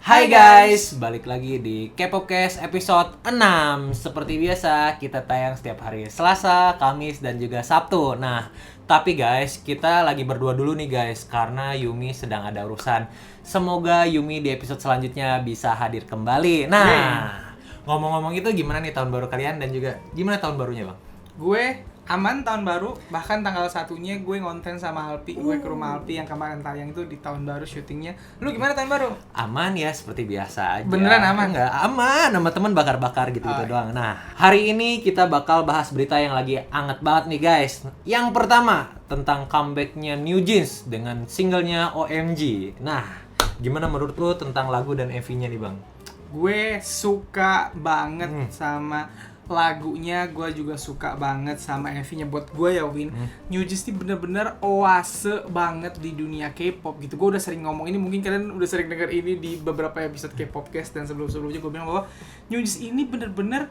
Hai guys, balik lagi di K-Popcast episode 6. Seperti biasa, kita tayang setiap hari Selasa, Kamis, dan juga Sabtu. Nah, tapi guys, kita lagi berdua dulu nih guys, karena Yumi sedang ada urusan. Semoga Yumi di episode selanjutnya bisa hadir kembali. Nah, ngomong-ngomong itu gimana nih tahun baru kalian dan juga gimana tahun barunya bang? Gue aman tahun baru, bahkan tanggal 1-nya gue ngonten sama Alpi. Gue ke rumah Alpi yang kemarin tayang itu di tahun baru syutingnya. Lu gimana tahun baru? Aman ya, seperti biasa aja. Beneran aman? Enggak, aman, sama teman bakar-bakar gitu-gitu doang. Nah, hari ini kita bakal bahas berita yang lagi anget banget nih guys. Yang pertama, tentang comebacknya New Jeans dengan singlenya OMG. Nah, gimana menurut lu tentang lagu dan MV-nya nih bang? Gue suka banget sama lagunya, gue juga suka banget sama MV-nya. Buat gue ya Win, New Jeans ini bener-bener oase banget di dunia K-pop gitu. Gue udah sering ngomong ini, mungkin kalian udah sering denger ini di beberapa episode K-Popcast dan sebelum-sebelumnya gue bilang bahwa New Jeans ini bener-bener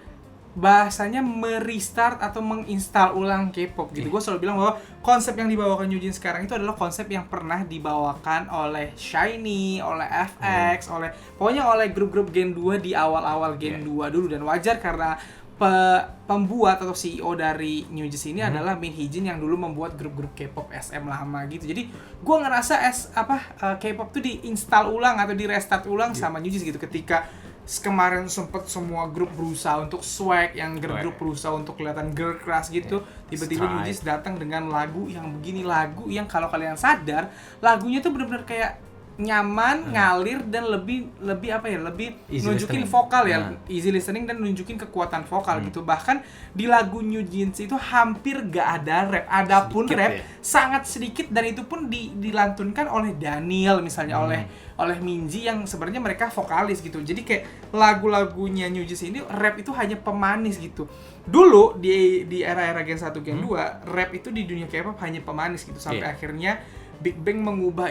bahasanya merestart atau menginstal ulang K-pop gitu. Gue selalu bilang bahwa konsep yang dibawakan New Jeans sekarang itu adalah konsep yang pernah dibawakan oleh SHINee, oleh FX, pokoknya oleh grup-grup Gen 2 di awal-awal Gen 2 dulu. Dan wajar karena pembuat atau CEO dari New Jeans ini adalah Min Hee-jin yang dulu membuat grup-grup K-pop SM lama gitu. Jadi gue ngerasa K-pop tuh diinstal ulang atau di restart ulang sama New Jeans gitu. Ketika kemarin sempet semua grup berusaha untuk swag, yang grup berusaha untuk kelihatan girl crush gitu, tiba-tiba New Jeans datang dengan lagu yang begini, lagu yang kalau kalian sadar lagunya tuh benar-benar kayak nyaman, ngalir, dan lebih Easy nunjukin listening. vokal ya, easy listening, dan nunjukin kekuatan vokal gitu. Bahkan di lagu New Jeans itu hampir gak ada rap, adapun Sedikit rap ya? sangat sedikit, dan itu pun dilantunkan oleh Daniel misalnya, oleh Minji yang sebenarnya mereka vokalis gitu. Jadi kayak lagu-lagunya New Jeans ini rap itu hanya pemanis gitu. Dulu di era-era Gen 1 Gen 2 rap itu di dunia K-pop hanya pemanis gitu, sampai akhirnya Big Bang mengubah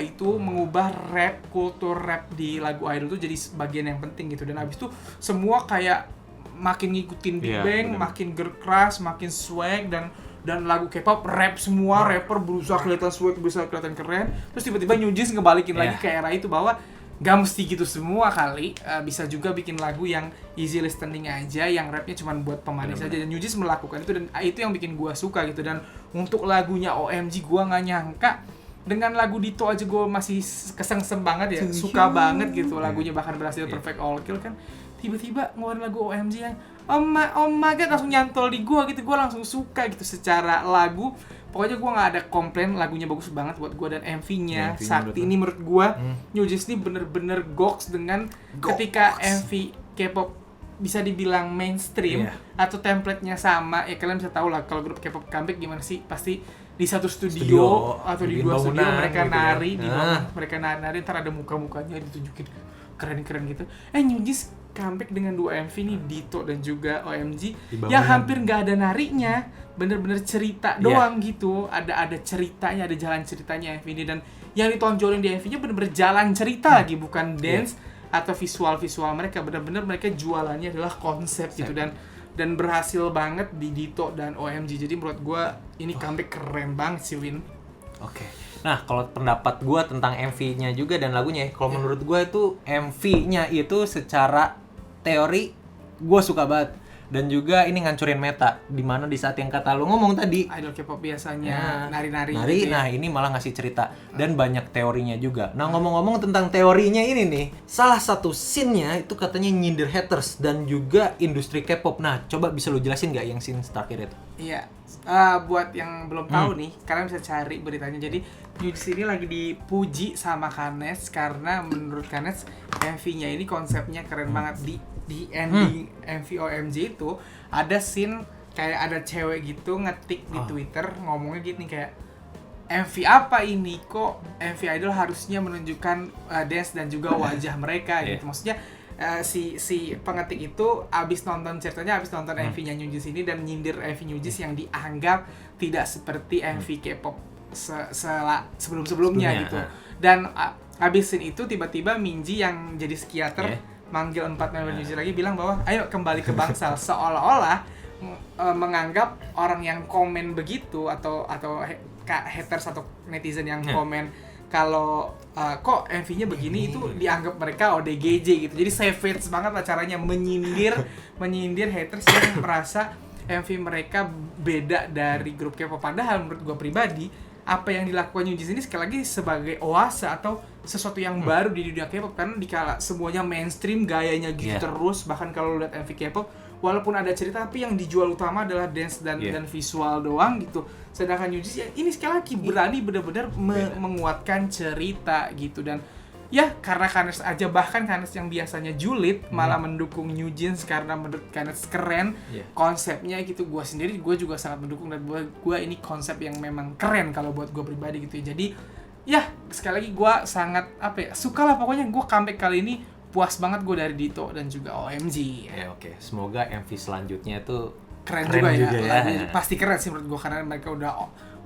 rap, kultur rap di lagu idol itu jadi bagian yang penting gitu. Dan abis itu semua kayak makin ngikutin Big Bang, makin girl crush, makin swag, dan lagu K-pop rap semua, rapper berusaha kelihatan swag, berusaha kelihatan keren. Terus tiba-tiba New Jeans ngebalikin lagi ke era itu bahwa gak mesti gitu semua kali, bisa juga bikin lagu yang easy listening aja, yang rapnya cuma buat pemanis aja. Dan New Jeans melakukan itu, dan itu yang bikin gua suka gitu. Dan untuk lagunya OMG gua gak nyangka, dengan lagu Dito aja gue masih kesengsem banget ya, suka banget gitu lagunya, bahkan berhasil perfect all kill kan. Tiba-tiba ngeluarin lagu OMG yang oh my god, langsung nyantol di gue gitu. Gue langsung suka gitu secara lagu. Pokoknya gue gak ada komplain, lagunya bagus banget buat gue. Dan MV-nya Sakti ini menurut gue New Jeans ini bener-bener goks dengan ketika MV K-pop bisa dibilang mainstream atau template-nya sama. Ya kalian bisa tahu lah kalau grup K-pop comeback gimana sih, pasti di satu studio atau di dua studio mereka gitu nari di bawah, mereka nari, ntar ada muka-mukanya ditunjukin keren-keren gitu. New Jeans comeback dengan 2 MV nih, Dito dan juga OMG, yang hampir nggak ada narinya, bener-bener cerita doang gitu. Ada ceritanya, ada jalan ceritanya MV ini, dan yang ditonjolin di MV-nya bener-bener jalan cerita lagi, bukan dance atau visual mereka. Bener-bener mereka jualannya adalah konsep gitu, dan berhasil banget di Dito dan OMG. Jadi menurut gue ini comeback keren banget sih Win. Oke. Nah, kalau pendapat gue tentang MV-nya juga dan lagunya, kalau menurut gue itu MV-nya itu secara teori gue suka banget. Dan juga ini ngancurin meta, dimana di saat yang kata lu ngomong tadi, idol K-pop biasanya nari-nari gitu ya. Nah ini malah ngasih cerita dan banyak teorinya juga. Nah ngomong-ngomong tentang teorinya ini nih, salah satu scene-nya itu katanya nyindir haters dan juga industri K-pop. Nah coba bisa lu jelasin nggak yang scene terakhir itu? Iya, buat yang belum tahu nih, kalian bisa cari beritanya. Jadi New Jeans ini lagi dipuji sama Kanes karena menurut Kanes MV-nya ini konsepnya keren banget. Di ending MV OMG itu ada scene kayak ada cewek gitu ngetik di Twitter ngomongnya gitu nih, kayak MV apa ini, kok MV idol harusnya menunjukkan dance dan juga wajah mereka gitu. Maksudnya si pengetik itu abis nonton ceritanya, abis nonton MV-nya New Jeans ini, dan nyindir MV New Jeans yang dianggap tidak seperti MV K-pop sebelum-sebelumnya gitu. Dan abis scene itu tiba-tiba Minji yang jadi psikiater manggil 4 member New Jeans lagi, bilang bahwa ayo kembali ke bangsal. Seolah-olah menganggap orang yang komen begitu atau haters atau netizen yang komen kalau kok MV-nya begini, itu dianggap mereka ODGJ gitu. Jadi savage banget lah caranya menyindir haters yang merasa MV mereka beda dari grup K-pop. Padahal menurut gue pribadi, apa yang dilakukan New Jeans ini sekali lagi sebagai oase atau sesuatu yang baru di dunia K-pop, karena dikala semuanya mainstream, gayanya gitu terus, bahkan kalau lihat MV K-pop walaupun ada cerita tapi yang dijual utama adalah dance dan visual doang gitu. Sedangkan New Jeans ya ini sekali lagi berani benar-benar menguatkan cerita gitu. Dan ya karena Kanes aja, bahkan Kanes yang biasanya julid malah mendukung New Jeans karena menurut Kanes keren konsepnya gitu. Gue sendiri juga sangat mendukung, dan gue ini konsep yang memang keren kalau buat gue pribadi gitu ya. Jadi ya sekali lagi gue sangat suka lah pokoknya. Gue comeback kali ini puas banget gue dari Dito dan juga OMG. Ya oke. Semoga MV selanjutnya itu keren juga ya. Pasti keren sih menurut gue, karena mereka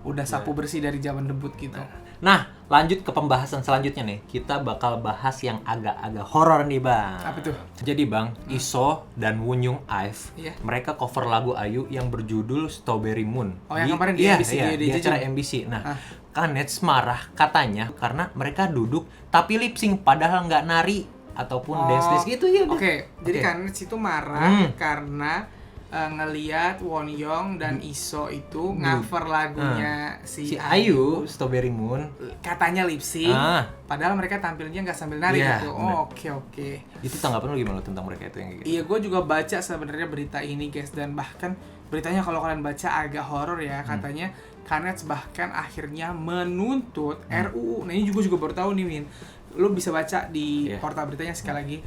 udah sapu bersih dari zaman debut gitu. Nah, lanjut ke pembahasan selanjutnya nih. Kita bakal bahas yang agak-agak horor nih, Bang. Apa tuh? Jadi, Bang, ISO dan Wonyoung IVE, mereka cover lagu IU yang berjudul Strawberry Moon. Oh, yang kemarin di MBC di acara MBC. Nah, Kanets marah katanya karena mereka duduk tapi lip sync padahal nggak nari ataupun dance gitu ya. Oke. Jadi Kanets itu marah karena ngelihat Wonyoung dan ISO itu cover lagunya si IU Strawberry Moon, katanya lip sync, padahal mereka tampilnya nggak sambil nari gitu. Oke. Itu tanggapan lu gimana tentang mereka itu yang kayak gitu? Iya, gue juga baca sebenarnya berita ini guys, dan bahkan beritanya kalau kalian baca agak horor ya. Katanya Kanets bahkan akhirnya menuntut RUU. Nah ini juga baru tahu nih, Win. Lu bisa baca di portal beritanya sekali lagi.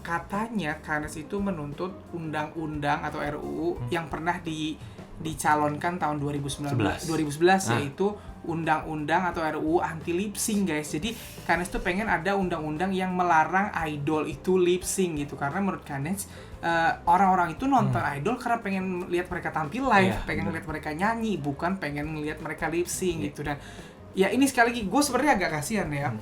Katanya Kanets itu menuntut undang-undang atau RUU yang pernah dicalonkan tahun 2011 yaitu undang-undang atau RUU anti lip sync guys. Jadi Kanets tuh pengen ada undang-undang yang melarang idol itu lip sync gitu, karena menurut Kanets orang-orang itu nonton idol karena pengen lihat mereka tampil live, pengen lihat mereka nyanyi, bukan pengen lihat mereka lip sync gitu. Dan ya ini sekali lagi gue sebenarnya agak kasihan ya.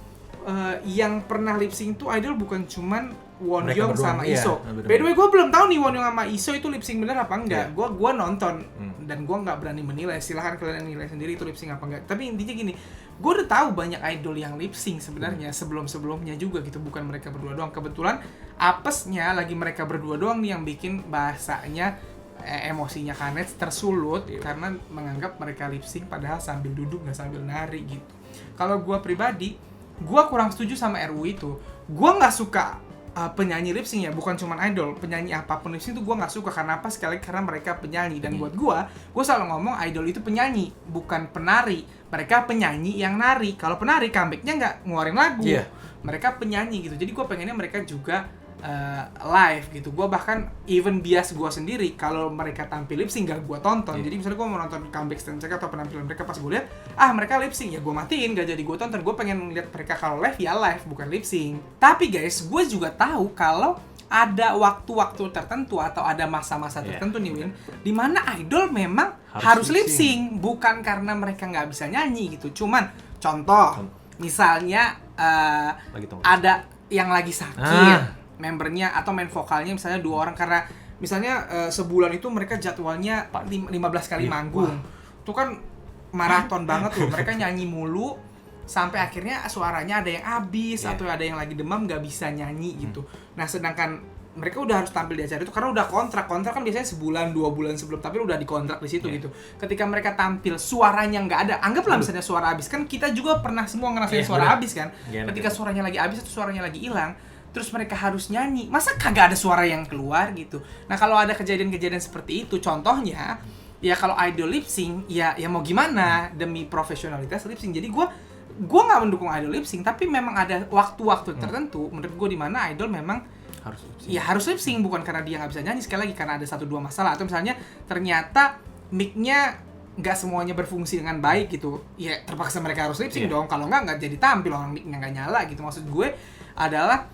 Yang pernah lip sync tuh idol bukan cuman Wonyoung sama ISO. By the way, gue belum tahu nih Wonyoung sama ISO itu lip sync bener apa enggak. Gue nonton dan gue nggak berani menilai. Silahkan kalian nilai sendiri itu lip sync apa enggak. Tapi intinya gini, gue udah tahu banyak idol yang lip sync sebenarnya sebelum-sebelumnya juga gitu, bukan mereka berdua doang. Kebetulan apesnya lagi mereka berdua doang nih yang bikin bahasanya emosinya Kanets tersulut karena menganggap mereka lip sync padahal sambil duduk nggak sambil nari gitu. Kalau gue pribadi, gue kurang setuju sama RUU itu. Gue nggak suka penyanyi lip sync ya, bukan cuma idol, penyanyi apapun lip sync itu gue nggak suka. Karena apa? Sekali karena mereka penyanyi, dan buat gue selalu ngomong idol itu penyanyi bukan penari. Mereka penyanyi yang nari. Kalau penari comebacknya nggak ngeluarin lagu, mereka penyanyi gitu. Jadi gue pengennya mereka juga live gitu. Gue bahkan even bias gue sendiri kalau mereka tampil lip sync gak gue tonton. Jadi misalnya gue mau nonton comeback stand check atau penampilan mereka, pas gue lihat mereka lip sync, ya gue matiin, gak jadi gue tonton. Gue pengen lihat mereka kalau live ya live, bukan lip sync. Tapi guys, gue juga tahu kalau ada waktu-waktu tertentu atau ada masa-masa tertentu nih Win, dimana idol memang harus lip sync, bukan karena mereka nggak bisa nyanyi gitu. Cuman contoh misalnya ada yang lagi sakit membernya atau main vokalnya misalnya 2 orang, karena misalnya sebulan itu mereka jadwalnya 15 kali manggung. Itu kan maraton banget tuh, mereka nyanyi mulu sampai akhirnya suaranya ada yang habis atau ada yang lagi demam nggak bisa nyanyi gitu. Nah sedangkan mereka udah harus tampil di acara itu karena udah kontrak kan biasanya sebulan 2 bulan sebelum tampil udah dikontrak di situ gitu. Ketika mereka tampil suaranya nggak ada, anggaplah misalnya suara habis, kan kita juga pernah semua ngerasain suara habis kan. Ketika suaranya lagi habis atau suaranya lagi hilang, terus mereka harus nyanyi, masa kagak ada suara yang keluar gitu. Nah kalau ada kejadian-kejadian seperti itu, contohnya ya kalau idol lip sync ya mau gimana, demi profesionalitas lip sync. Jadi gue nggak mendukung idol lip sync, tapi memang ada waktu-waktu tertentu menurut gue di mana idol memang harus lip sync, bukan karena dia nggak bisa nyanyi, sekali lagi karena ada 1-2 masalah, atau misalnya ternyata mic-nya nggak semuanya berfungsi dengan baik gitu, ya terpaksa mereka harus lip sync dong. Kalau nggak jadi tampil, orang mic-nya nggak nyala gitu. Maksud gue adalah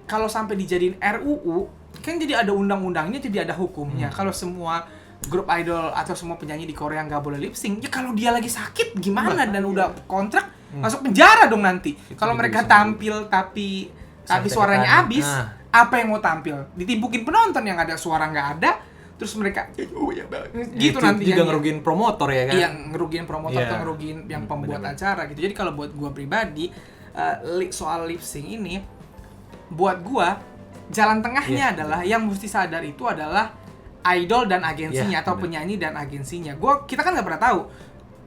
kalau sampai dijadiin RUU kan jadi ada undang-undangnya, jadi ada hukumnya. Kalau semua grup idol atau semua penyanyi di Korea nggak boleh lip sync, ya kalau dia lagi sakit gimana dan udah kontrak masuk penjara dong nanti. Kalau mereka tampil tapi suaranya habis, apa yang mau tampil? Ditimpukin penonton yang ada suara nggak ada, terus mereka ya banget gitu nanti juga ngerugiin promotor ya kan. Iya, ngerugiin promotor Iya. atau ngerugiin yang pembuat Bener-bener. acara gitu. Jadi kalau buat gua pribadi soal lip sync ini, buat gua jalan tengahnya adalah yang mesti sadar itu adalah idol dan agensinya atau bener. penyanyi dan agensinya. Kita kan nggak pernah tahu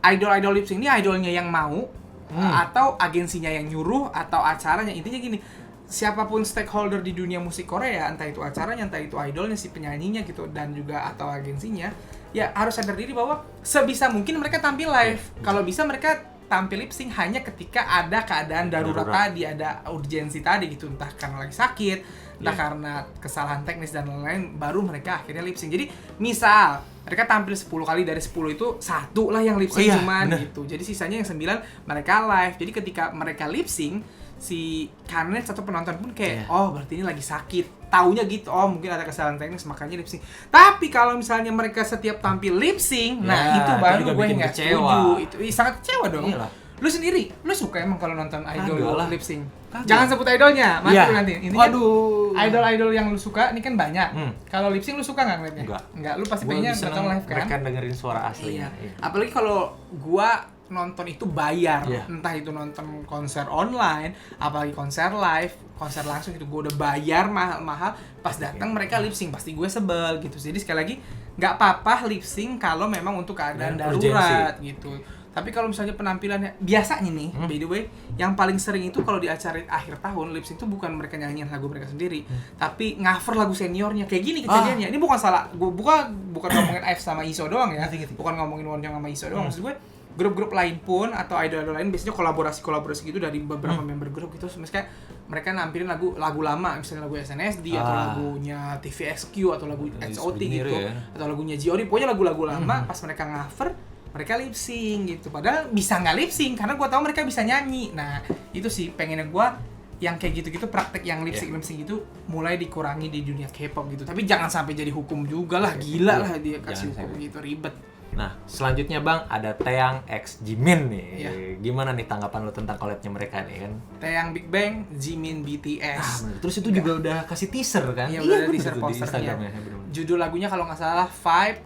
idol lip sync ini idolnya yang mau atau agensinya yang nyuruh atau acaranya. Intinya gini, siapapun stakeholder di dunia musik Korea, entah itu acaranya, entah itu idolnya, si penyanyinya gitu, dan juga atau agensinya, ya harus sadar diri bahwa sebisa mungkin mereka tampil live. Kalau bisa mereka tampil lip sync hanya ketika ada keadaan darurat tadi, ada urgensi tadi gitu, entah karena lagi sakit, entah karena kesalahan teknis dan lain-lain, baru mereka akhirnya lip sync. Jadi misal mereka tampil 10 kali, dari 10 itu satu lah yang lip sync cuman gitu. Jadi sisanya yang 9 mereka live. Jadi ketika mereka lip sync, si Kanet atau penonton pun kayak oh berarti ini lagi sakit, taunya gitu, oh mungkin ada kesalahan teknis makanya lip sync. Tapi kalau misalnya mereka setiap tampil lip sync, nah itu baru gue nggak setuju. Itu sangat kecewa dong. Iyalah. Lu sendiri, lu suka emang kalau nonton idol lip sync? Jangan sebut idolnya, mati lu nanti. Intinya idol yang lu suka ini kan banyak. Kalau lip sync lu suka nggak ngeliatnya? Enggak, lu pasti pengennya nonton live kan? Mereka dengerin suara aslinya. Iya. Apalagi kalau gua nonton itu bayar, entah itu nonton konser online, apalagi konser live, konser langsung itu gue udah bayar mahal-mahal, pas datang mereka lip sync pasti gue sebel gitu. Jadi sekali lagi nggak apa-apa lip sync kalau memang untuk keadaan darurat gitu. Tapi kalau misalnya penampilannya biasanya nih, by the way, yang paling sering itu kalau di acara akhir tahun lip sync itu bukan mereka nyanyiin lagu mereka sendiri, tapi cover lagu seniornya. Kayak gini kejadiannya. Ini bukan salah, gue bukan ngomongin F sama Iso doang ya, bukan ngomongin Wonjong sama Iso doang. Maksud gue grup-grup lain pun atau idol-idol lain biasanya kolaborasi gitu dari beberapa member grup gitu. Misalnya mereka nampilin lagu lama, misalnya lagu SNSD atau lagunya TVXQ atau lagu HOT gitu, atau lagunya G.O.D, pokoknya lagu-lagu lama. Pas mereka cover, mereka lip sync gitu. Padahal bisa nggak lip sync karena gue tahu mereka bisa nyanyi. Nah itu sih pengennya gue, yang kayak gitu-gitu, praktek yang lip sync itu mulai dikurangi di dunia K-pop gitu. Tapi jangan sampai jadi hukum juga lah, gila lah dia kasih hukum gitu, ribet. Nah, selanjutnya Bang, ada Taeyang X Jimin nih. Gimana nih tanggapan lu tentang collab-nya mereka nih kan? Taeyang Big Bang, Jimin BTS. Terus itu juga udah kasih teaser kan? Iya, udah ada teaser posternya. Judul lagunya kalau nggak salah Vibe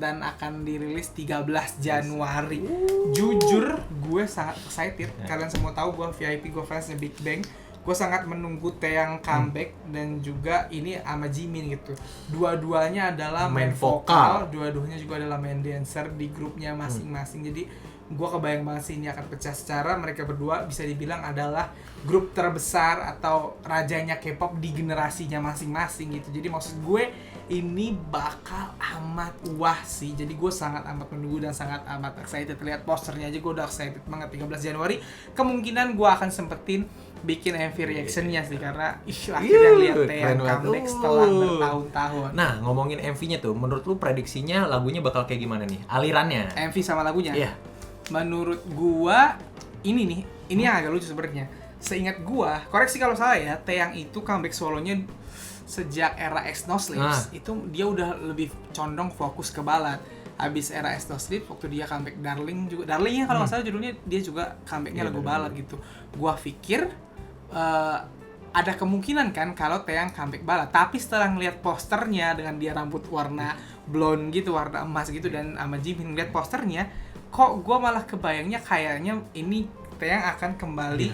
dan akan dirilis 13 Januari. Jujur, gue sangat excited. Kalian semua tahu gue VIP, gue fansnya Big Bang. Gue sangat menunggu Taeyang comeback dan juga ini sama Jimin gitu. Dua-duanya adalah main vokal, dua-duanya juga adalah main dancer di grupnya masing-masing. Jadi gue kebayang banget sih ini akan pecah secara mereka berdua bisa dibilang adalah grup terbesar atau rajanya K-pop di generasinya masing-masing gitu. Jadi maksud gue ini bakal amat wah sih. Jadi gue sangat amat menunggu dan sangat amat excited. Lihat posternya aja gue udah excited banget. 13 Januari kemungkinan gue akan sempetin bikin MV reaction-nya sih karena akhirnya lihat Taeyang comeback setelah bertahun-tahun. Nah, ngomongin MV-nya tuh, menurut lu prediksinya lagunya bakal kayak gimana nih? Alirannya? MV sama lagunya? Iya. Menurut gua ini yang agak lucu sebenarnya. Seingat gua, koreksi kalau salah ya, Taeyang itu comeback solonya sejak era X No Sleeps itu dia udah lebih condong fokus ke balad. Abis era X No Sleeps waktu dia comeback Darling ya kalau nggak salah judulnya, dia juga comebacknya lagu balad gitu. Gua pikir ada kemungkinan kan kalau Taeyang comeback balad, tapi setelah ngeliat posternya dengan dia rambut warna blonde gitu, warna emas gitu, dan sama Jimin ngeliat posternya, kok gue malah kebayangnya kayaknya ini Taeyang akan kembali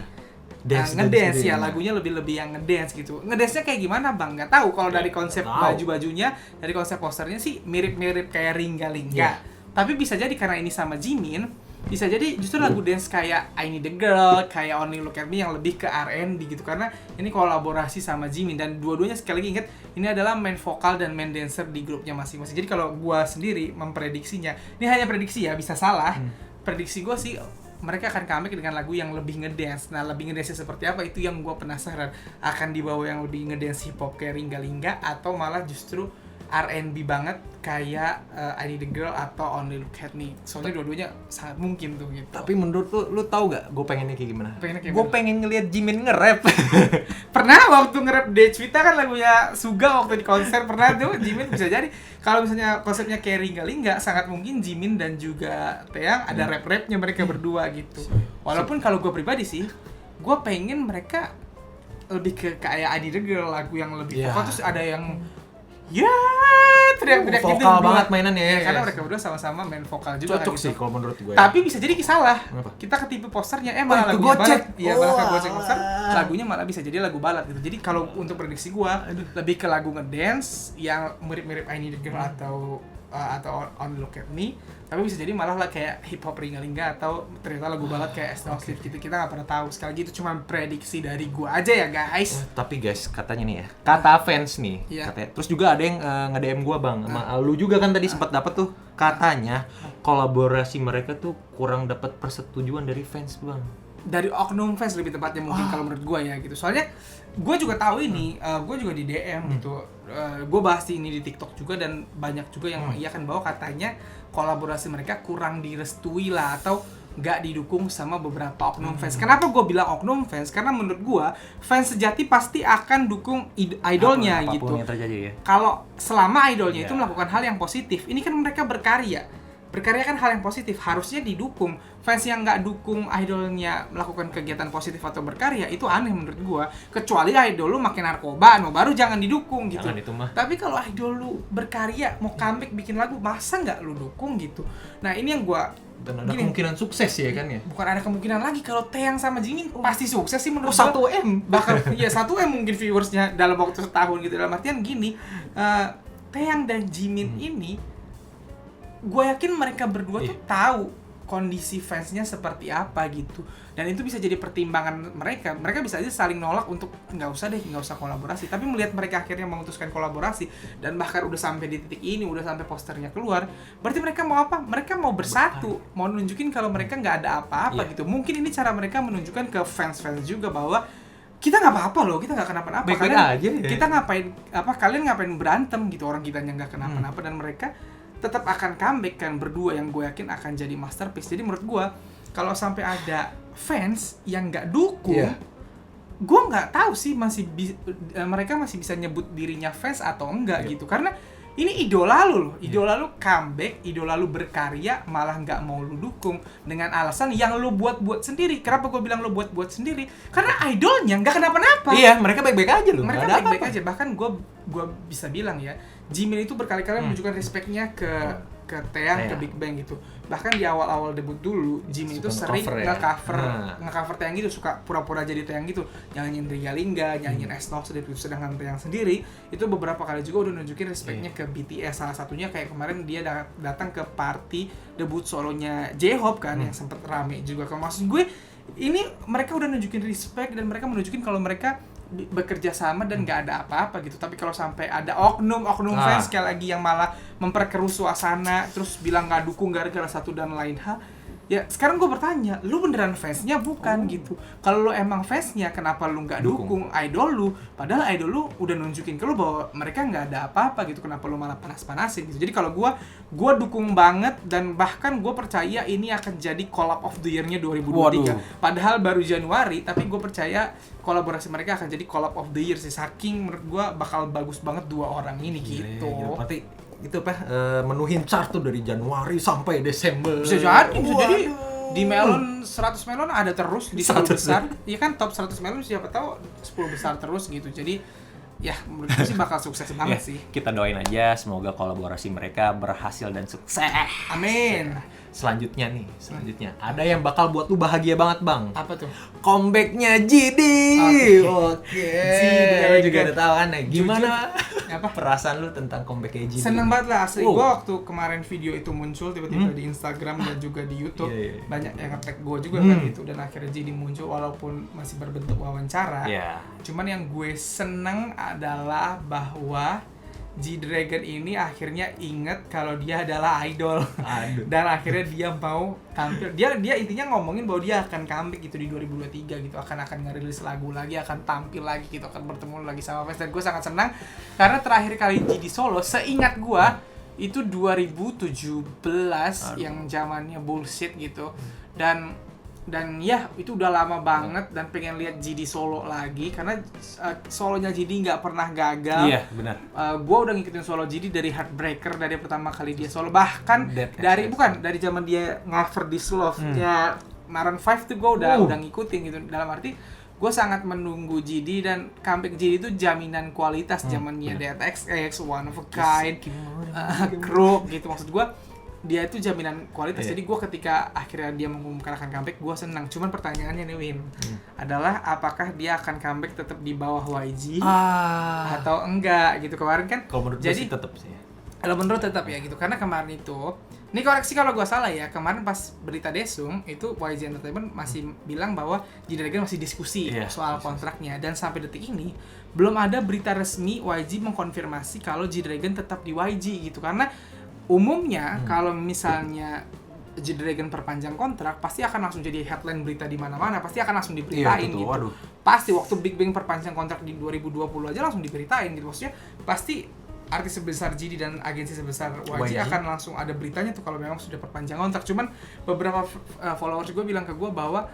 ngedance ya, lagunya lebih yang ngedance gitu. Ngedance-nya kayak gimana Bang? Nggak tahu. Kalau dari konsep baju-bajunya, dari konsep posternya sih mirip-mirip kayak Ringga-Lingga. Tapi bisa jadi karena ini sama Jimin, bisa jadi justru lagu dance kayak I Need a Girl, kayak Only Look at Me yang lebih ke R&B gitu, karena ini kolaborasi sama Jimin dan dua-duanya sekali lagi ingat ini adalah main vokal dan main dancer di grupnya masing-masing. Jadi kalau gua sendiri memprediksinya, ini hanya prediksi ya, bisa salah. Prediksi gua sih mereka akan comeback dengan lagu yang lebih ngedance. Nah, lebih ngedance seperti apa itu yang gua penasaran. Akan dibawa yang lebih ngedance hip hop kayak Ringga-Lingga atau malah justru R&B banget kayak I Need a Girl atau Only Look at Me. Soalnya dua-duanya sangat mungkin tuh gitu. Tapi menurut lu tahu gak gue pengennya kayak gimana? Gue pengen ngeliat Jimin nge-rap. Pernah waktu nge-rap Dechwita kan lagunya Suga waktu di konser, pernah tuh Jimin. Bisa jadi kalau misalnya konsepnya kayak Ringga-Lingga, sangat mungkin Jimin dan juga Taeyang ada rap-rapnya mereka berdua gitu. Walaupun kalau gue pribadi sih, gue pengen mereka lebih ke kayak I Need a Girl, lagu yang lebih vokal, terus ada yang ya teriak-teriak gitu. Vokal banget mainannya ya. Karena mereka berdua sama-sama main vokal juga. Cocok gitu. sih kalau menurut gue. Tapi bisa jadi salah. Kenapa? Kita ketipu posternya malah itu lagunya Gojek. balad. Iya, malah Gojek poster. Lagunya malah bisa jadi lagu balad gitu. Jadi kalau untuk prediksi gua lebih ke lagu ngedance yang mirip-mirip I Need a Girl atau On Look at Me. Tapi bisa jadi malah lah kayak hip hop ringa-ringa atau ternyata lagu balad kayak Estelle Cliff gitu. Kita nggak pernah tahu. Sekali lagi itu cuma prediksi dari gua aja ya guys. Tapi guys, katanya nih ya, kata fans nih, Iya. katanya. Terus juga ada yang nge-DM gua bang, sama lu juga kan tadi sempat dapat tuh, katanya kolaborasi mereka tuh kurang dapat persetujuan dari fans bang. Dari oknum fans lebih tepatnya mungkin kalau menurut gue ya gitu. Soalnya gue juga tahu ini, gue juga di DM gitu. Gue bahas ini di TikTok juga dan banyak juga yang mengiyakan bahwa katanya kolaborasi mereka kurang direstui lah atau nggak didukung sama beberapa oknum fans. Kenapa gue bilang oknum fans? Karena menurut gue fans sejati pasti akan dukung idolnya Apapun gitu. yang terjadi ya. Kalau selama idolnya Iya. itu melakukan hal yang positif, ini kan mereka berkarya kan hal yang positif, harusnya didukung. Fans yang nggak dukung idolnya melakukan kegiatan positif atau berkarya itu aneh menurut gua. Kecuali idol lu makin narkoba, baru jangan didukung gitu. Jangan itu mah. Tapi kalau idol lu berkarya, mau comeback bikin lagu, masa nggak lu dukung gitu? Nah ini yang gua Dan ada kemungkinan sukses ya kan ya. bukan ada kemungkinan lagi kalau Taeyang sama Jimin pasti sukses sih menurut Oh, gua. 1M. Bahkan ya 1M mungkin viewersnya dalam waktu setahun gitu. Dalam artian gini, Taeyang dan Jimin ini gue yakin mereka berdua tuh tahu kondisi fansnya seperti apa gitu, dan itu bisa jadi pertimbangan mereka bisa aja saling nolak untuk nggak usah kolaborasi, tapi melihat mereka akhirnya memutuskan kolaborasi dan bahkan udah sampai di titik ini, udah sampai posternya keluar, berarti mereka mau apa? Mereka mau bersatu, mau nunjukin kalau mereka nggak ada apa-apa gitu. Mungkin ini cara mereka menunjukkan ke fans juga bahwa kita nggak apa-apa loh, kita nggak kenapa-napa. Baik-baik aja ya. Kita ngapain kalian ngapain berantem gitu, orang kitanya nggak kenapa-napa dan mereka tetap akan comeback kan berdua yang gue yakin akan jadi masterpiece. Jadi menurut gue kalau sampai ada fans yang nggak dukung, gue nggak tahu sih mereka masih bisa nyebut dirinya fans atau enggak gitu, karena ini idola lu loh, idola lu comeback, idola lu berkarya, malah nggak mau lu dukung dengan alasan yang lu buat sendiri. Kenapa gue bilang lu buat sendiri? Karena idolnya nggak kenapa-napa. Iya, mereka baik-baik aja loh. Mereka nggak ada baik-baik apa-apa. aja. Bahkan gue bisa bilang ya, Jimin itu berkali-kali menunjukkan respect-nya ke Taeyang, ke Big Bang gitu. Bahkan di awal-awal debut dulu, Jimin itu Suka sering nge-cover ya? nge-cover Taeyang gitu, suka pura-pura jadi Taeyang gitu, nyanyiin Ringa-Lingga, nyanyiin S-Nox, sedangkan Taeyang sendiri itu beberapa kali juga udah nunjukin respect-nya ke BTS. Salah satunya kayak kemarin dia datang ke party debut solonya J-Hope kan, yang sempet rame juga. Kalau maksud gue, ini mereka udah nunjukin respect dan mereka menunjukin kalau mereka bekerja sama dan nggak ada apa-apa gitu. Tapi kalau sampai ada oknum fans sekali lagi yang malah memperkeruh suasana, terus bilang nggak dukung gara-gara satu dan lain hal, ya sekarang gue bertanya, lu beneran fansnya bukan gitu? Kalau lu emang fansnya, kenapa lu nggak dukung idol lu? Padahal idol lu udah nunjukin ke lu bahwa mereka nggak ada apa-apa gitu. Kenapa lu malah panas-panasin gitu? Jadi kalau gue dukung banget, dan bahkan gue percaya ini akan jadi collab of the year-nya 2023. Waduh. Padahal baru Januari, tapi gue percaya kolaborasi mereka akan jadi collab of the year sih. Saking menurut gue bakal bagus banget dua orang ini gitu. Gila. Berarti itu apa? Menuhin chart tuh dari Januari sampai Desember. Bisa jadi Waduh. di Melon 100 Melon ada terus di 10 100 besar. Iya kan, top 100 Melon siapa tahu 10 besar terus gitu. Jadi ya menurut gue sih bakal sukses banget sih. Kita doain aja semoga kolaborasi mereka berhasil dan sukses. Amin. Selanjutnya ada yang bakal buat lu bahagia banget bang. Apa tuh? Comebacknya GD. Oke. Lu juga udah tahu kan? Gimana? Apa? Perasaan lu tentang comebacknya GD? Seneng banget lah asli. Gue waktu kemarin video itu muncul tiba-tiba di Instagram dan juga di YouTube, Iya. banyak yang nge-tag gue juga kan gitu, dan akhirnya jadi muncul walaupun masih berbentuk wawancara. Iya. Cuman yang gue seneng adalah bahwa G-Dragon ini akhirnya inget kalau dia adalah idol. Aduh. Dan akhirnya dia mau tampil. Dia intinya ngomongin bahwa dia akan comeback gitu di 2023 gitu. Akan ngerilis lagu lagi, akan tampil lagi gitu, akan bertemu lagi sama fans. Dan gue sangat senang karena terakhir kali G di Solo, seingat gue itu 2017. Yang zamannya bullshit gitu. Dan ya itu udah lama banget, dan pengen lihat GD solo lagi karena solonya GD nggak pernah gagal. Iya, benar. Gue udah ngikutin solo GD dari Heartbreaker, dari pertama kali dia solo, bahkan dari zaman dia ngover This Love ya Maroon 5 tuh gue udah ngikutin gitu. Dalam arti gue sangat menunggu GD, dan comeback GD itu jaminan kualitas zamannya Death XX, One of a Kind, Crook gitu. Maksud gue dia itu jaminan kualitas. Jadi gue ketika akhirnya dia mengumumkan akan comeback, gue senang. Cuman pertanyaannya nih Win, adalah apakah dia akan comeback tetap di bawah YG atau enggak gitu. Kemarin kan Kalau menurut gue sih tetap sih. Kalau menurut tetap ya gitu, karena kemarin itu, ini koreksi kalau gue salah ya, kemarin pas berita Desung itu YG Entertainment masih bilang bahwa G-Dragon masih diskusi soal kontraknya, dan sampai detik ini belum ada berita resmi YG mengkonfirmasi kalau G-Dragon tetap di YG gitu. Karena umumnya kalau misalnya G-Dragon perpanjang kontrak, pasti akan langsung jadi headline berita di mana-mana, pasti akan langsung diberitain gitu. Waduh. Pasti waktu Big Bang perpanjang kontrak di 2020 aja langsung diberitain gitu. Maksudnya pasti artis sebesar GD dan agensi sebesar YG akan langsung ada beritanya tuh kalau memang sudah perpanjang kontrak. Cuman beberapa followers gue bilang ke gue bahwa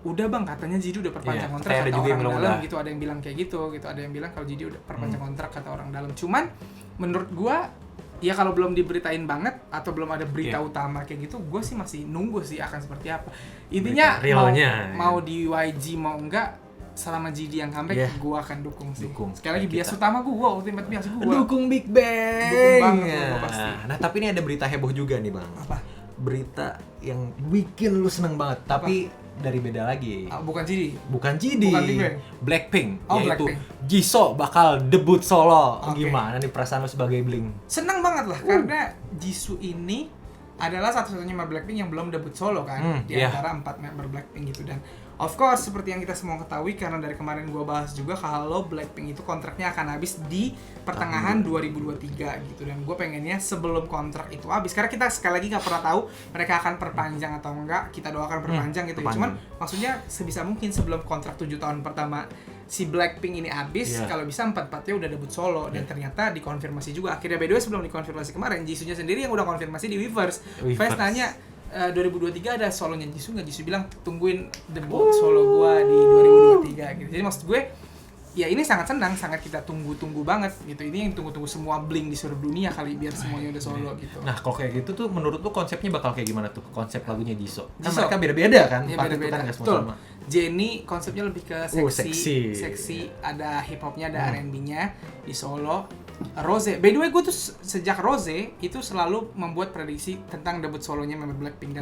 udah bang, katanya GD udah perpanjang kontrak, kata orang dalam gitu. Ada yang bilang kayak gitu, ada yang bilang kalau GD udah perpanjang kontrak kata orang dalam. Cuman menurut gue ya kalau belum diberitain banget atau belum ada berita utama kayak gitu, gue sih masih nunggu sih akan seperti apa. Intinya mau di YG mau enggak, selama GD yang comeback, gue akan dukung sih. Sekali lagi bias utama gue, ultimate bias gue. Dukung Big Bang. Dukung banget gue pasti. Nah tapi ini ada berita heboh juga nih bang. Apa? Berita yang bikin lu seneng banget, tapi dari beda lagi. Bukan GD. Bukan GD. Bukan Big Bang. Blackpink. Yaitu Blackpink. Jisoo bakal debut solo. Gimana nih perasaan lu sebagai Blink? Seneng banget lah, karena Jisoo ini adalah satu-satunya member Blackpink yang belum debut solo kan, di antara 4 member Blackpink gitu. Dan of course seperti yang kita semua ketahui, karena dari kemarin gue bahas juga kalau Blackpink itu kontraknya akan habis di pertengahan 2023 gitu. Dan gue pengennya sebelum kontrak itu habis, karena kita sekali lagi gak pernah tahu mereka akan perpanjang atau enggak. Kita doakan perpanjang gitu ya. Cuman maksudnya sebisa mungkin sebelum kontrak 7 tahun pertama si Blackpink ini habis, kalau bisa 4-4-nya udah debut solo. Dan ternyata dikonfirmasi juga akhirnya. By the way, sebelum dikonfirmasi kemarin, Jisoo-nya sendiri yang udah konfirmasi di Weverse. Fans nanya 2023 ada solonya Jisoo nggak? Jisoo bilang tungguin debut solo gua di 2023 gitu. Jadi maksud gue ya ini sangat senang, sangat kita tunggu-tunggu banget gitu. Ini yang tunggu-tunggu semua Blink di seluruh dunia kali, biar semuanya udah solo gitu. Nah kalau kayak gitu tuh menurut lu konsepnya bakal kayak gimana tuh konsep lagunya Jisoo? Kan mereka beda-beda kan? Iya beda-beda. Kan semua sama. Jennie konsepnya lebih ke seksi. Ada hip hopnya, ada R&B-nya di solo. Rose, by the way gue tuh sejak Rose itu selalu membuat prediksi tentang debut solonya member Blackpink,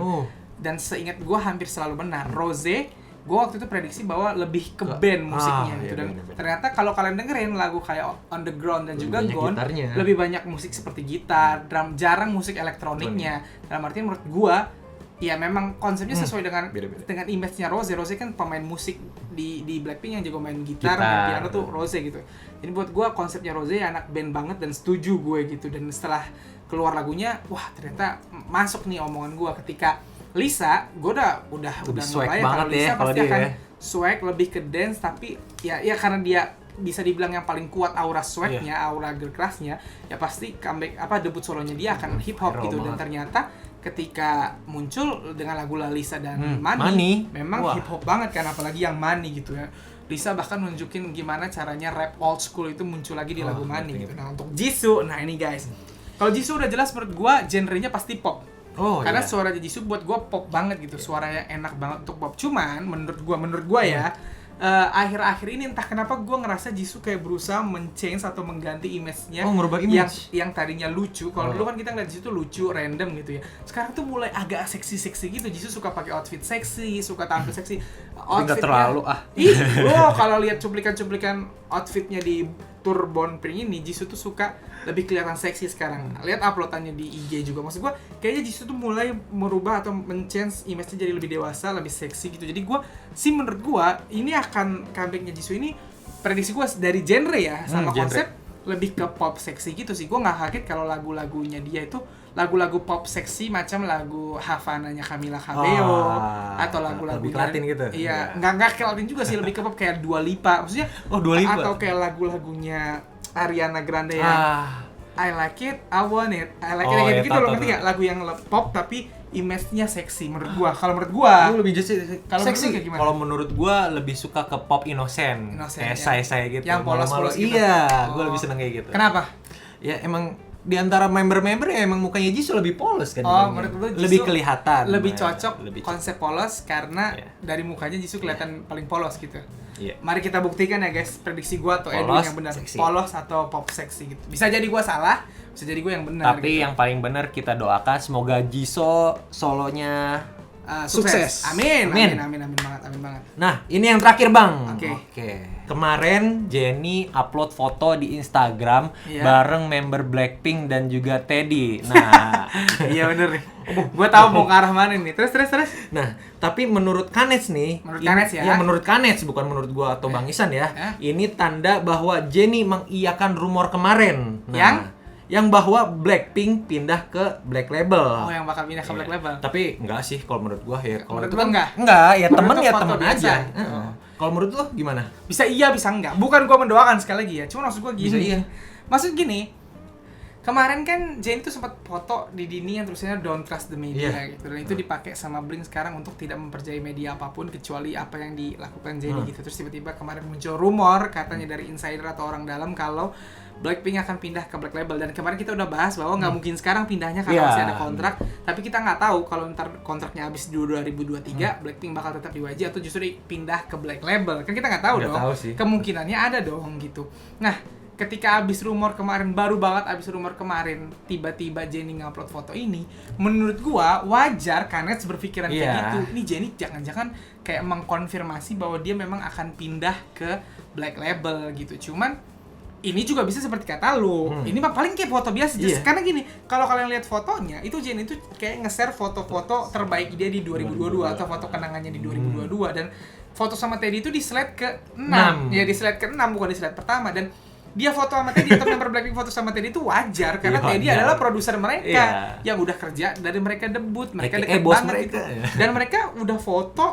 dan seingat gue hampir selalu benar. Rose, gue waktu itu prediksi bahwa lebih ke band musiknya gitu. Dan ternyata kalau kalian dengerin lagu kayak On The Ground dan juga Gone, lebih banyak musik seperti gitar, drum, jarang musik elektroniknya. Dalam artian menurut gue ya memang konsepnya sesuai dengan image-nya Rose. Rose kan pemain musik di Blackpink yang jago main gitar dan piano tuh Rose gitu. Jadi buat gue konsepnya Rose ya anak band banget, dan setuju gue gitu. Dan setelah keluar lagunya, wah ternyata masuk nih omongan gue. Ketika Lisa, gue udah ngebayang kalau Lisa pasti akan swag, lebih ke dance, tapi ya karena dia bisa dibilang yang paling kuat aura swagnya, aura girl crush-nya, ya pasti comeback debut solonya dia akan hip hop gitu. Dan ternyata ketika muncul dengan lagu Lalisa dan Money memang hip hop banget kan, apalagi yang Money gitu ya. Lisa bahkan nunjukin gimana caranya rap old school itu muncul lagi di lagu Money gitu. Nah untuk Jisoo, nah ini guys, kalau Jisoo udah jelas menurut gua genrenya pasti pop. Karena suara Jisoo buat gua pop banget gitu, suaranya enak banget untuk pop. Cuman menurut gua ya, akhir-akhir ini entah kenapa gue ngerasa Jisoo kayak berusaha men-change atau mengganti image-nya, merubah image yang tadinya lucu. Kalau dulu kan kita ngeliat Jisoo tuh lucu, random gitu ya. Sekarang tuh mulai agak seksi-seksi gitu. Jisoo suka pakai outfit seksi, suka tampil seksi. Outfitnya terlalu Kalau lihat cuplikan-cuplikan outfitnya di tour Bonpring ini, Jisoo tuh suka lebih kelihatan seksi sekarang. Lihat uploadannya di IG juga. Maksud gue kayaknya Jisoo tuh mulai merubah atau men-change image-nya jadi lebih dewasa, lebih seksi gitu. Jadi gue sih menurut gue ini akan comeback-nya Jisoo ini, prediksi gue dari genre ya, sama konsep lebih ke pop seksi gitu sih. Gue nggak kaget kalau lagu-lagunya dia itu lagu-lagu pop seksi macam lagu Havana-nya Camila Cabello atau lagu-lagu Latin gitu. Iya, nggak kayak Latin juga sih, lebih ke pop kayak Dua Lipa. Maksudnya Dua Lipa. Atau kayak lagu-lagunya Ariana Grande yang I like it, I want it, I like it gitu loh, ngerti nggak? Lagu yang pop tapi image-nya seksi menurut gua. Kalau menurut gua lebih seksi kayak gimana? Kalau menurut gua lebih suka ke pop innocent kayak saya gitu. Yang polos-polos gitu. Iya, gua lebih seneng kayak gitu. Kenapa? Ya emang di antara member-member ya emang mukanya Jisoo lebih polos kan. Menurut lu Jisoo lebih kelihatan. Lebih cocok konsep polos karena dari mukanya Jisoo kelihatan paling polos gitu. Iya. Mari kita buktikan ya guys, prediksi gua atau Edwin Polos, yang benar. seksi. Polos atau pop seksi gitu. Bisa jadi gua salah, bisa jadi gua yang benar. Tapi gitu. yang paling benar kita doakan semoga Jisoo solonya Sukses. Amin. Amin. Amin banget, amin banget. Nah, ini yang terakhir, Bang. Oke. Kemarin Jennie upload foto di Instagram Iya. bareng member Blackpink dan juga Teddy. Nah, Iya bener nih. Gua tahu mau ke arah mana nih. Terus. nah, tapi menurut Kanets nih, Menurut ini- Kanets ya? Iya, menurut Kanets bukan menurut gua atau Bang Isan ya. Ini tanda bahwa Jennie mengiyakan rumor kemarin. Nah, yang bahwa Blackpink pindah ke Black Label. Oh, yang bakal pindah ke Black Label. Tapi enggak sih kalau menurut gua ya. Kalau Menurut itu gua kan enggak? Enggak, ya Menurut temen gua ya foto temen biasa. aja. Oh. Kalau menurut lu gimana? Bisa iya, bisa enggak. Bukan gua mendoakan sekali lagi ya. Cuma maksud gua gini. Bisa iya. Maksud gini, kemarin kan Jennie tuh sempat foto di Dini yang tulisannya don't trust the media gitu. Dan itu dipakai sama Blink sekarang untuk tidak mempercayai media apapun kecuali apa yang dilakukan Jennie gitu. Terus tiba-tiba kemarin muncul rumor katanya dari insider atau orang dalam kalau Blackpink akan pindah ke Black Label. Dan kemarin kita udah bahas bahwa nggak mungkin sekarang pindahnya karena Iya. masih ada kontrak. Tapi kita nggak tahu kalau ntar kontraknya habis di 2023 Blackpink bakal tetap di YG atau justru pindah ke Black Label. Kan kita nggak tahu Nggak dong. tahu sih. Kemungkinannya ada dong gitu. Nah, ketika abis rumor kemarin, baru banget abis rumor kemarin, tiba-tiba Jennie ngupload foto ini, menurut gua wajar Kanets berpikiran kayak Iya. gitu. Ini Jennie jangan-jangan kayak mengkonfirmasi bahwa dia memang akan pindah ke Black Label gitu. Cuman ini juga bisa seperti kata lu. Ini mah paling kayak foto biasa. Iya. Karena gini, kalau kalian lihat fotonya, itu Jennie itu kayak nge-share foto-foto terbaik dia di 2022 atau foto kenangannya di 2022 dan foto sama Teddy itu di slide ke-6. Ya di slide ke-6 bukan di slide pertama. Dan dia foto sama Teddy atau member Blackpink foto sama Teddy itu wajar karena Iya, Teddy wajar. adalah produser mereka Iya. yang udah kerja dari mereka debut, mereka AKA dekat bos banget mereka, gitu. ya. Dan mereka udah foto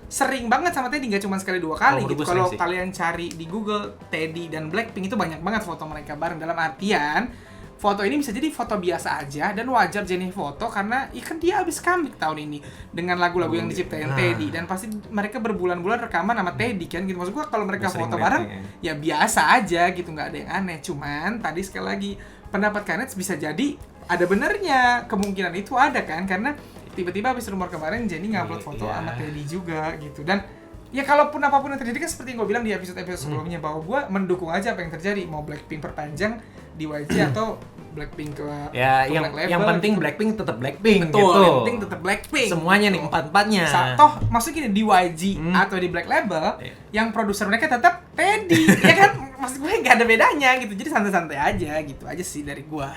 sering banget sama Teddy, nggak cuma sekali dua kali Kalau gitu. menurut gue Kalau sering sih. kalian cari di Google Teddy dan Blackpink itu banyak banget foto mereka bareng, dalam artian foto ini bisa jadi foto biasa aja dan wajar Jennie foto karena ya kan dia habis comeback tahun ini dengan lagu-lagu yang diciptain Nah. Teddy dan pasti mereka berbulan-bulan rekaman sama Teddy kan gitu. Maksud gua kalau mereka Udah sering foto melihat bareng ya biasa aja gitu, nggak ada yang aneh. Cuman tadi sekali lagi pendapat Kanets bisa jadi ada benernya, kemungkinan itu ada kan karena tiba-tiba habis rumor kemarin Jennie ngupload foto Iya. sama Teddy juga gitu. Dan ya kalaupun apapun yang terjadi kan seperti yang gue bilang di episode-episode sebelumnya bahwa gue mendukung aja apa yang terjadi, mau Blackpink perpanjang di YG atau Blackpink ke Ya, ke yang Black Label, yang penting gitu. Blackpink tetap Blackpink Betul, gitu. yang penting tetap Blackpink. Semuanya nih, gitu. empat-empatnya. Toh maksudnya gini, di YG atau di Black Label Iya. yang produser mereka tetap Teddy. Ya kan maksud gue nggak ada bedanya gitu. Jadi santai-santai aja gitu aja sih dari gue.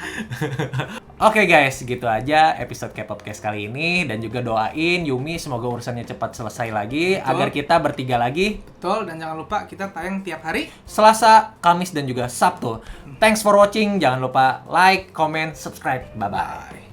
Oke guys, gitu aja episode K-Popcast kali ini. Dan juga doain Yumi semoga urusannya cepat selesai lagi. Betul. Agar kita bertiga lagi Betul, dan jangan lupa kita tayang tiap hari. Selasa, Kamis, dan juga Sabtu. Thanks for watching. Jangan lupa like, comment, subscribe. Bye-bye. Bye.